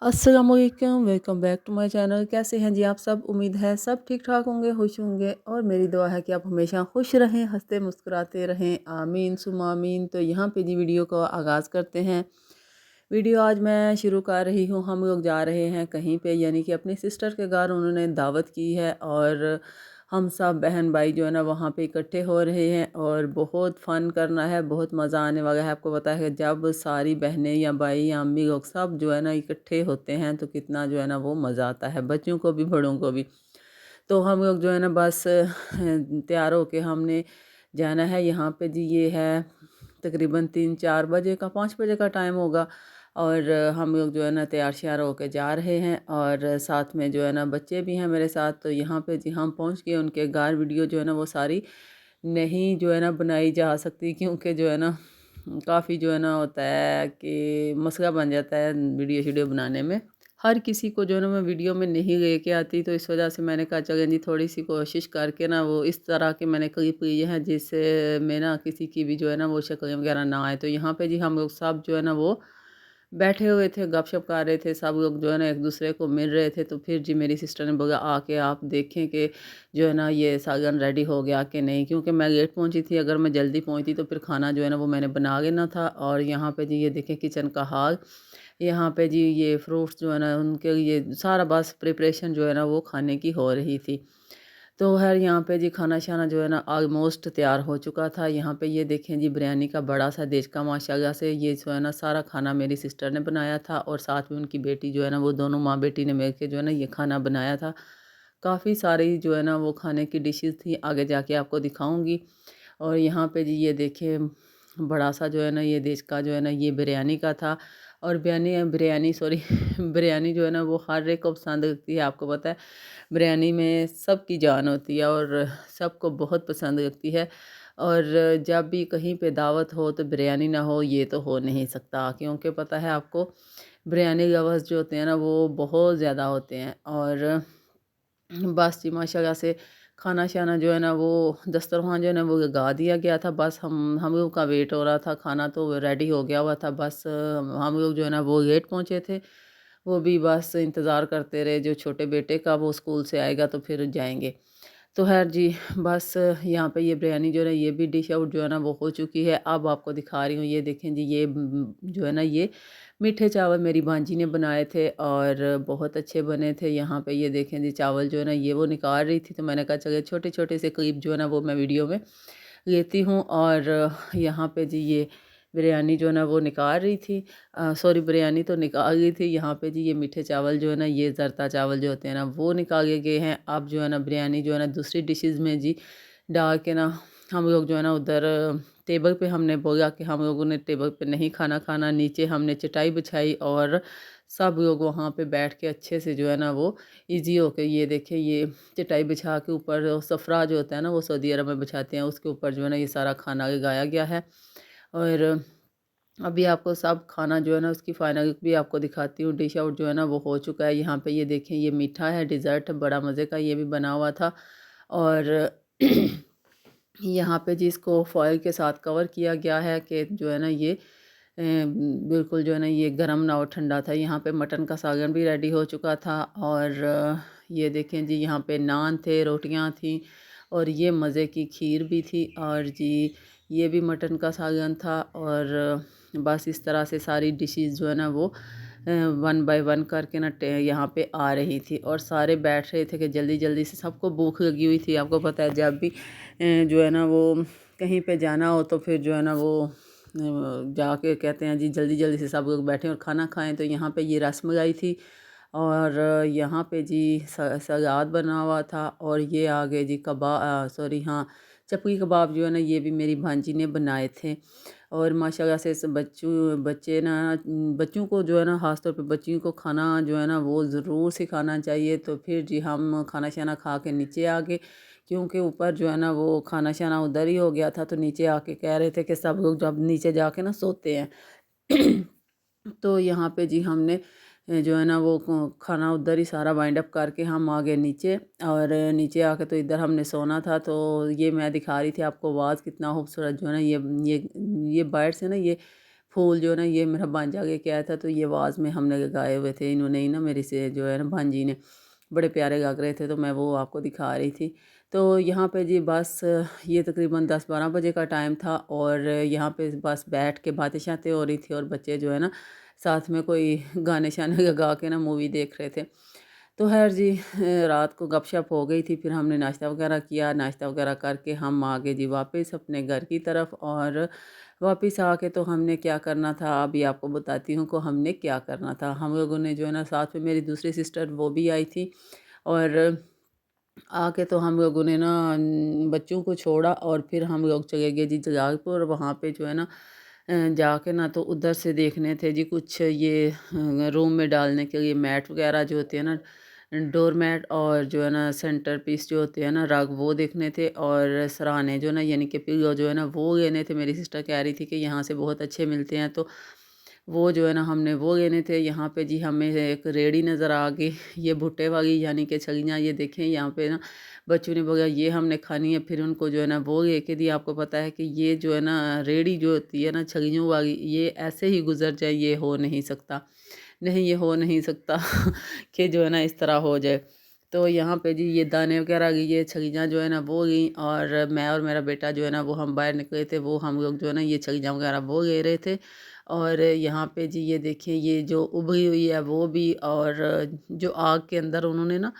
अस्सलामुअलैकुम, welcome back to my channel. कैसे हैं जी आप सब? उम्मीद है सब ठीक ठाक होंगे, खुश होंगे और मेरी दुआ है कि आप हमेशा खुश रहें, हंसते मुस्कुराते रहें। आमीन सुम्मा आमीन। तो यहाँ पे जी वीडियो का आगाज़ करते हैं। वीडियो आज मैं शुरू कर रही हूँ। हम लोग जा रहे हैं कहीं पे, यानी कि अपनी सिस्टर के घर उन्होंने दावत की है और हम सब बहन भाई जो है ना वहाँ पे इकट्ठे हो रहे हैं और बहुत फ़न करना है, बहुत मज़ा आने वाला है। आपको पता है जब सारी बहनें या भाई या अम्मी लोग सब जो है ना इकट्ठे होते हैं तो कितना जो है ना वो मज़ा आता है, बच्चों को भी बड़ों को भी। तो हम लोग जो है ना बस तैयार होके हमने जाना है। यहाँ पे जी ये है तकरीबन 3-4 बजे का, 5 बजे का टाइम होगा और हम लोग जो है ना तैयार श्यार होके जा रहे हैं और साथ में जो है ना बच्चे भी हैं मेरे साथ। तो यहाँ पे जी हम पहुँच गए उनके घर। वीडियो जो है ना वो सारी नहीं जो है ना बनाई जा सकती, क्योंकि जो है ना काफ़ी जो है ना होता है कि मसला बन जाता है वीडियो शीडियो बनाने में। हर किसी को जो है ना मैं वीडियो में नहीं लेके आती, तो इस वजह से मैंने कहा चलें जी थोड़ी सी कोशिश करके ना वो इस तरह के मैंने क्लिप लिए हैं जिससे मैं ना किसी की भी जो है ना वो शक्ल वगैरह ना आए। तो यहाँ पे जी हम लोग सब जो है ना वो बैठे हुए थे, गपशप कर रहे थे, सब लोग जो है ना एक दूसरे को मिल रहे थे। तो फिर जी मेरी सिस्टर ने बोला आके आप देखें कि जो है ना ये सालन रेडी हो गया कि नहीं, क्योंकि मैं लेट पहुंची थी। अगर मैं जल्दी पहुंचती तो फिर खाना जो है ना वो मैंने बना लेना था। और यहाँ पे जी ये देखें किचन का हाल। यहाँ पे जी ये फ्रूट्स जो है ना उनके लिए सारा बस प्रिपरेशन जो है ना वो खाने की हो रही थी। तो खैर यहाँ पे जी खाना शाना जो है ना ऑलमोस्ट तैयार हो चुका था। यहाँ पे ये देखें जी बिरयानी का बड़ा सा देश का माशाल्लाह से ये जो है ना सारा खाना मेरी सिस्टर ने बनाया था और साथ में उनकी बेटी जो है ना वो दोनों माँ बेटी ने मिल के जो है ना ये खाना बनाया था। काफ़ी सारी जो है ना वो खाने की डिशेज़ थी, आगे जाके आपको दिखाऊंगी। और यहाँ पे जी ये देखिए बड़ा सा जो है ना ये देश का जो है ना ये बिरयानी का था। और बिरयानी बिरयानी सॉरी बिरयानी जो है ना वो हर एक को पसंद लगती है। आपको पता है बिरयानी में सबकी जान होती है और सबको बहुत पसंद लगती है। और जब भी कहीं पे दावत हो तो बिरयानी ना हो ये तो हो नहीं सकता, क्योंकि पता है आपको बिरयानी लवर्स जो होते हैं ना वो बहुत ज़्यादा होते हैं। और बस जी माशाल्लाह से खाना शाना जो है ना वो दस्तरखान जो है ना वो लगा दिया गया था। बस हम लोग का वेट हो रहा था, खाना तो रेडी हो गया हुआ था। बस हम लोग जो है ना वो लेट पहुँचे थे। वो भी बस इंतज़ार करते रहे जो छोटे बेटे का, वो स्कूल से आएगा तो फिर जाएँगे। तो ख़ैर जी बस यहाँ पे ये बिरयानी जो है ना ये भी डिश आउट जो है ना वो हो चुकी है। अब आपको दिखा रही हूँ, ये देखें जी ये जो है ना ये मीठे चावल मेरी भांजी ने बनाए थे और बहुत अच्छे बने थे। यहाँ पे ये देखें जी चावल जो है ना ये वो निकाल रही थी, तो मैंने कहा चलिए छोटे-छोटे से क्लिप जो है ना वो मैं वीडियो में लेती हूँ। और यहाँ पे जी ये बिरयानी जो है ना वो निकाल रही थी, सॉरी बिरयानी तो निकाल गई थी। यहाँ पे जी ये मीठे चावल जो है ना ये ज़रता चावल जो होते हैं ना वो निकाले गए हैं। अब जो है ना बिरयानी जो है ना दूसरी डिशेज़ में जी डाल के ना हम लोग जो है ना उधर टेबल पे हमने बोला कि हम लोगों ने टेबल पे नहीं खाना खाना, नीचे हमने चटाई बिछाई और सब लोग वहाँ पे बैठ के अच्छे से जो है ना वो ईज़ी हो के ये देखिए ये चटाई बिछा के ऊपर सफ़रा जो होता है ना वो सऊदी अरब में बिछाते हैं, उसके ऊपर जो है ना ये सारा खाना लगाया गया है। और अभी आपको सब खाना जो है ना उसकी फाइनल भी आपको दिखाती हूँ। डिश आउट जो है ना वो हो चुका है। यहाँ पे ये देखें ये मीठा है, डिज़र्ट बड़ा मज़े का ये भी बना हुआ था। और यहाँ पे जी इसको फॉयल के साथ कवर किया गया है कि जो है ना ये बिल्कुल जो है ना ये गर्म ना हो, ठंडा था। यहाँ पे मटन का सालन भी रेडी हो चुका था। और ये देखें जी यहाँ पे नान थे, रोटियाँ थीं और ये मज़े की खीर भी थी। और जी ये भी मटन का सालन था। और बस इस तरह से सारी डिशेज़ जो है ना वो वन बाय वन करके ना यहाँ पे आ रही थी और सारे बैठ रहे थे कि जल्दी जल्दी से, सबको भूख लगी हुई थी। आपको पता है जब भी जो है ना वो कहीं पे जाना हो तो फिर जो है ना वो जाके कहते हैं जी जल्दी जल्दी से सब लोग बैठें और खाना खाएं। तो यहाँ पे ये रसमलाई थी और यहाँ पे जी सलाद बना हुआ था। और ये आ गए जी कबाब, सॉरी हाँ चपकी कबाब जो है ना ये भी मेरी भांजी ने बनाए थे। और माशाल्लाह से बच्चे ना बच्चों को जो है ना ख़ास तौर पे बच्चियों को खाना जो है ना वो ज़रूर सिखाना चाहिए। तो फिर जी हम खाना शाना खा के नीचे आ गए, क्योंकि ऊपर जो है ना वो खाना शाना उधर ही हो गया था। तो नीचे आके कह रहे थे कि सब लोग जब नीचे जाके ना सोते हैं तो यहाँ पे जी हमने जो है ना वो खाना उधर ही सारा वाइंड अप करके हम आ गए नीचे। और नीचे आके तो इधर हमने सोना था। तो ये मैं दिखा रही थी आपको वाज़ कितना खूबसूरत जो है ना ये बाहर से ना ये फूल जो है ना ये मेरा भांजा के आया था, तो ये वाज़ में हमने गाए हुए थे, इन्होंने ही ना मेरी से जो है ना भांजी ने, बड़े प्यारे गा रहे थे, तो मैं वो आपको दिखा रही थी। तो यहाँ पे जी बस ये तकरीबन 10-12 बजे का टाइम था और यहाँ पे बस बैठ के बातें शातें हो रही थी और बच्चे जो है ना साथ में कोई गाने शाने गा के ना मूवी देख रहे थे। तो खैर जी रात को गपशप हो गई थी, फिर हमने नाश्ता वगैरह किया, नाश्ता वगैरह करके हम आ गए जी वापस अपने घर की तरफ। और वापस आके तो हमने क्या करना था अभी आपको बताती हूँ को हमने क्या करना था। हम लोगों ने जो है ना साथ में मेरी दूसरी सिस्टर वो भी आई थी और आके तो हम लोगों ने ना बच्चों को छोड़ा और फिर हम लोग चले गए जी जलालपुर। वहाँ पे जो है ना जाके ना तो उधर से देखने थे जी कुछ ये रूम में डालने के लिए मैट वगैरह जो होते हैं ना, डोर मैट, और जो है ना सेंटर पीस जो होते हैं ना रग, वो देखने थे। और सराहने जो ना यानी कि पिल्लो जो है ना वो लेने थे। मेरी सिस्टर कह रही थी कि यहाँ से बहुत अच्छे मिलते हैं, तो वो जो है ना हमने वो लेने थे। यहाँ पे जी हमें एक रेहड़ी नज़र आ गई, ये भुट्टे वाली यानी कि छलियाँ, ये देखें यहाँ पे ना बच्चों ने बोला ये हमने खानी है। फिर उनको जो है ना वो लेके दी। आपको पता है कि ये जो है ना रेहड़ी जो होती है ना छलियों वाली, ये ऐसे ही गुजर जाए ये हो नहीं सकता, नहीं ये हो नहीं सकता कि जो है ना इस तरह हो जाए। तो यहाँ पे जी ये दाने वगैरह ये छलियाँ जो है ना वो ली और मैं और मेरा बेटा जो है ना वो हम बाहर निकले थे, वो हम लोग जो है ना ये छलियाँ वगैरह वो ले रहे थे। और यहाँ पे जी ये देखिए ये जो उबली हुई है वो भी, और जो आग के अंदर उन्होंने ना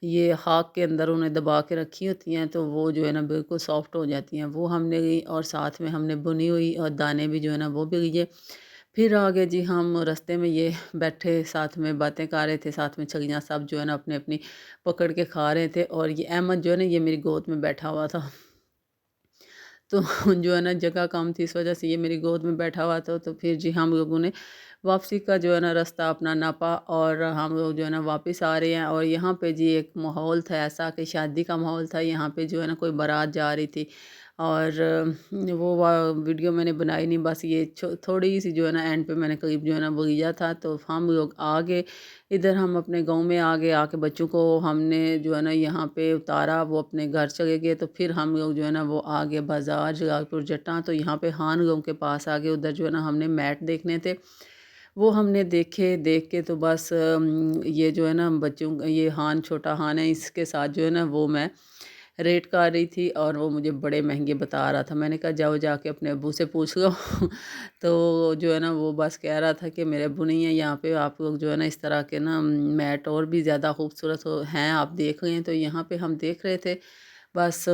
ये खाक के अंदर उन्हें दबा के रखी होती हैं, तो वो जो है ना बिल्कुल सॉफ्ट हो जाती हैं, वो हमने ली। और साथ में हमने बुनी हुई और दाने भी जो है ना वो भी लिए। फिर आगे जी हम रास्ते में ये बैठे साथ में बातें कर रहे थे, साथ में छलियाँ सब जो है ना अपनी अपनी पकड़ के खा रहे थे। और ये अहमद जो है ना ये मेरी गोद में बैठा हुआ था। तो जो है ना जगह कम थी, इस वजह से ये मेरी गोद में बैठा हुआ था। तो फिर जी हम लोगों ने वापसी का जो है ना रास्ता अपना नापा और हम लोग जो है ना वापस आ रहे हैं। और यहाँ पे जी एक माहौल था ऐसा कि शादी का माहौल था। यहाँ पे जो है ना कोई बारात जा रही थी और वो वीडियो मैंने बनाई नहीं, बस ये थोड़ी सी जो है ना एंड पे मैंने करीब जो है ना वो लिया था। तो हम लोग आ गए इधर, हम अपने गांव में आ गए। आके बच्चों को हमने जो है ना यहाँ पे उतारा, वो अपने घर चले गए। तो फिर हम लोग जो है ना वो आ गए बाज़ार जलालपुर जट्टा। तो यहाँ पे हान गाँव के पास आ गए, उधर जो है ना हमने मैट देखने थे, वो हमने देखे। देख के तो बस ये जो है ना बच्चों ये हान, छोटा हान है, इसके साथ जो है ना वो मैं रेट कर रही थी और वो मुझे बड़े महंगे बता रहा था। मैंने कहा जाओ जाके अपने अब्बू से पूछ लो तो जो है ना वो बस कह रहा था कि मेरे अब्बू नहीं है यहाँ पे, आप लोग जो है ना इस तरह के ना मैट और भी ज़्यादा खूबसूरत हैं आप देख लें। तो यहाँ पे हम देख रहे थे बस।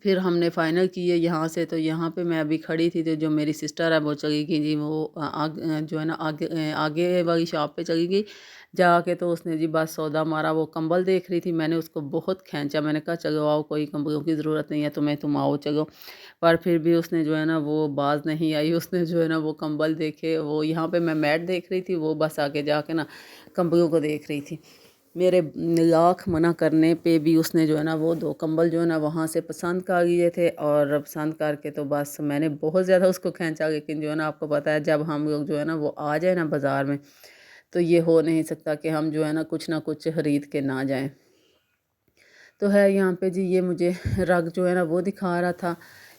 फिर हमने फ़ाइनल किए यहाँ से। तो यहाँ पे मैं अभी खड़ी थी, तो जो मेरी सिस्टर है वो चली गई जी, वो जो है ना आगे वाली शॉप पे चली गई जाके। तो उसने जी बस सौदा मारा, वो कंबल देख रही थी। मैंने उसको बहुत खींचा, मैंने कहा चलो आओ, कोई कंबलों की ज़रूरत नहीं है तुम्हें, तुम आओ चलो। पर फिर भी उसने जो है ना वो बाज नहीं आई, उसने जो है ना वो कंबल देखे। वो यहाँ पे मैं मैट देख रही थी, वो बस आगे जाके ना कंबलों को देख रही थी। मेरे लाख मना करने पे भी उसने जो है ना वो 2 कंबल जो है ना वहाँ से पसंद कर लिए थे। और पसंद करके तो बस मैंने बहुत ज़्यादा उसको खींचा, लेकिन जो है ना आपको पता है जब हम लोग जो है ना वो आ जाए ना बाज़ार में, तो ये हो नहीं सकता कि हम जो है ना कुछ ख़रीद के ना जाएं। तो है यहाँ पे जी ये मुझे रग जो है ना वो दिखा रहा था।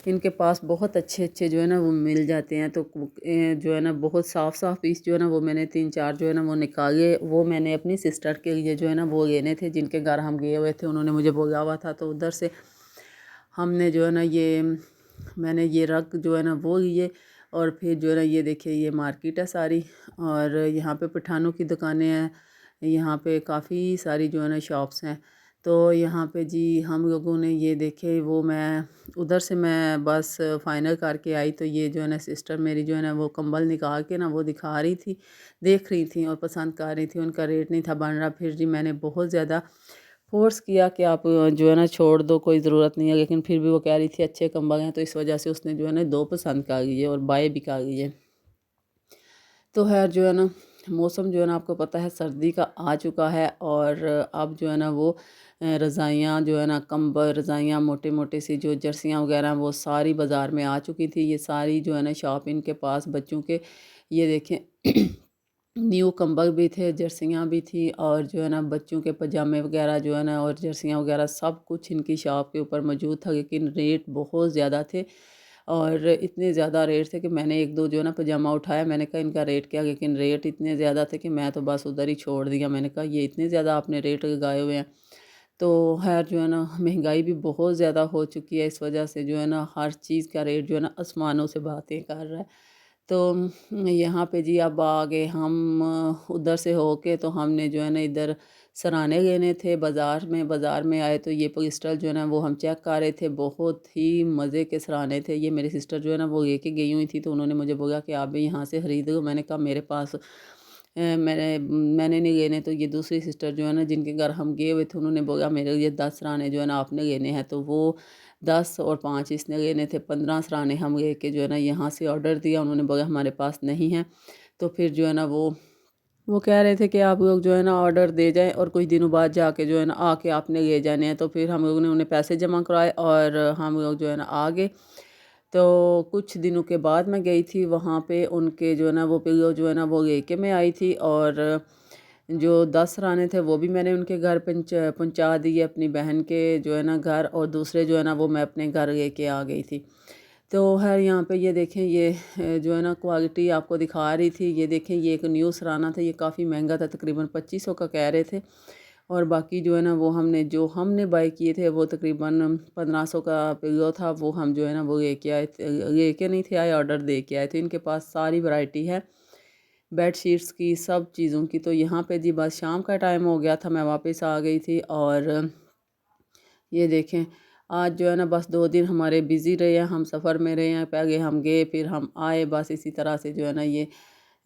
इनके पास बहुत अच्छे अच्छे जो है ना वो मिल जाते हैं। तो जो है ना बहुत साफ़ साफ़ पीस जो है ना वो मैंने 3-4 जो है ना वो निकाले। वो मैंने अपनी सिस्टर के लिए जो है ना वो लेने थे, जिनके घर हम गए हुए थे, उन्होंने मुझे बोला हुआ था। तो उधर से हमने जो है ना ये मैंने ये रग जो है ना वो लिए। और फिर जो है ना ये देखिए ये मार्केट है सारी, और यहाँ पे पठानों की दुकानें हैं। यहाँ पे काफ़ी सारी जो है ना शॉप्स हैं। तो यहाँ पे जी हम लोगों ने ये देखे, वो मैं उधर से मैं बस फाइनल करके आई। तो ये जो है ना सिस्टर मेरी जो है ना वो कंबल निकाल के ना वो दिखा रही थी, देख रही थी और पसंद कर रही थी। उनका रेट नहीं था बन रहा। फिर जी मैंने बहुत ज़्यादा फ़ोर्स किया कि आप जो है ना छोड़ दो, कोई ज़रूरत नहीं है, लेकिन फिर भी वो कह रही थी अच्छे कंबल हैं, तो इस वजह से उसने जो है ना 2 पसंद कर लिए और बाय भी कर लिए। तो खैर जो है ना मौसम जो है ना आपको पता है सर्दी का आ चुका है। और अब जो है ना वो रज़ाइयाँ जो है ना कंबल रज़ाइयाँ मोटे मोटे सी जो जर्सियाँ वगैरह वो सारी बाज़ार में आ चुकी थी। ये सारी जो है ना शॉप इनके पास बच्चों के, ये देखें न्यू कंबल भी थे, जर्सियाँ भी थी, और जो है ना बच्चों के पजामे वगैरह जो है ना और जर्सियाँ वगैरह सब कुछ इनकी शॉप के ऊपर मौजूद था, लेकिन रेट बहुत ज़्यादा थे। और इतने ज़्यादा रेट थे कि मैंने एक दो जो है ना पजामा उठाया, मैंने कहा इनका रेट क्या, लेकिन रेट इतने ज़्यादा थे कि मैं तो बस उधर ही छोड़ दिया। मैंने कहा ये इतने ज़्यादा आपने रेट लगाए हुए हैं। तो खैर जो है ना महंगाई भी बहुत ज़्यादा हो चुकी है, इस वजह से जो है ना हर चीज़ का रेट जो है ना आसमानों से बातें कर रहा है। तो यहाँ पे जी अब आ गए हम उधर से होके, तो हमने जो है ना इधर सराहने लेने थे बाज़ार में आए तो ये पोलिस्टर जो है ना वो हम चेक कर रहे थे। बहुत ही मज़े के सराहने थे। ये मेरी सिस्टर जो है ना वो लेके गई हुई थी, तो उन्होंने मुझे बोला कि आप भी यहाँ से ख़रीद लो। मैंने कहा मेरे पास मैंने नहीं लेने। तो ये दूसरी सिस्टर जो है ना जिनके घर हम गए हुए थे, उन्होंने बोला मेरे लिए 10 सराहने जो है ना आपने लेने हैं। तो वो 10 और 5 इसने लेने थे, 15 सराहने हम लेके जो है ना यहाँ से ऑर्डर दिया। उन्होंने बोला हमारे पास नहीं है। तो फिर जो है ना वो कह रहे थे कि आप लोग जो है ना ऑर्डर दे जाएं और कुछ दिनों बाद जाके जो है ना आके आपने ले जाने हैं। तो फिर हम लोगों ने उन्हें पैसे जमा कराए और हम लोग जो है ना आ गए। तो कुछ दिनों के बाद मैं गई थी वहाँ पे, उनके जो है ना वो पिल्लो जो है ना वो लेके मैं आई थी। और जो 10 सराहने थे वो भी मैंने उनके घर पहुँचा दिए अपनी बहन के जो है ना घर, और दूसरे जो है ना वो मैं अपने घर लेके आ गई थी। तो खैर यहाँ पे ये देखें, ये जो है ना क्वालिटी आपको दिखा रही थी। ये देखें, ये एक न्यू सराहना था, ये काफ़ी महंगा था, तकरीबन 2500 का कह रहे थे। और बाकी जो है ना वो हमने बाय किए थे वो तकरीबन 1500 का पिलो था। वो हम जो है ना वो लेके आए थे, लेके नहीं थे आए, ऑर्डर दे के आए थे। इनके पास सारी वैरायटी है बेड शीट्स की, सब चीज़ों की। तो यहाँ पे जी बस शाम का टाइम हो गया था, मैं वापस आ गई थी। और ये देखें, आज जो है ना बस 2 दिन हमारे बिज़ी रहे हैं, हम सफ़र में रहे हैं। पहले हम गए फिर हम आए, बस इसी तरह से जो है ना ये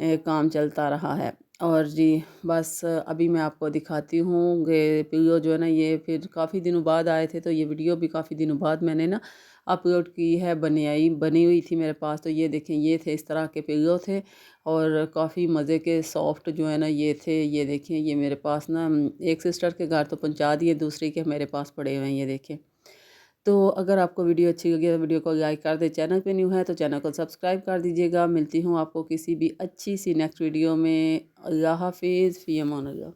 काम चलता रहा है। और जी बस अभी मैं आपको दिखाती हूँ कि पिल्लो जो है ना ये फिर काफ़ी दिनों बाद आए थे, तो ये वीडियो भी काफ़ी दिनों बाद मैंने ना अपलोड की है। बनी हुई थी मेरे पास। तो ये देखें, ये थे, इस तरह के पिल्लो थे और काफ़ी मज़े के सॉफ्ट जो है ना ये थे। ये देखें, ये मेरे पास ना एक सिस्टर के घर तो पहुँचा दिए, दूसरी के मेरे पास पड़े हुए हैं, ये देखें। तो अगर आपको वीडियो अच्छी लगी तो वीडियो को लाइक कर दें। चैनल पे न्यू है तो चैनल को सब्सक्राइब कर दीजिएगा। मिलती हूँ आपको किसी भी अच्छी सी नेक्स्ट वीडियो में। अल्लाह हाफिज़, फ़ी अमान अल्लाह।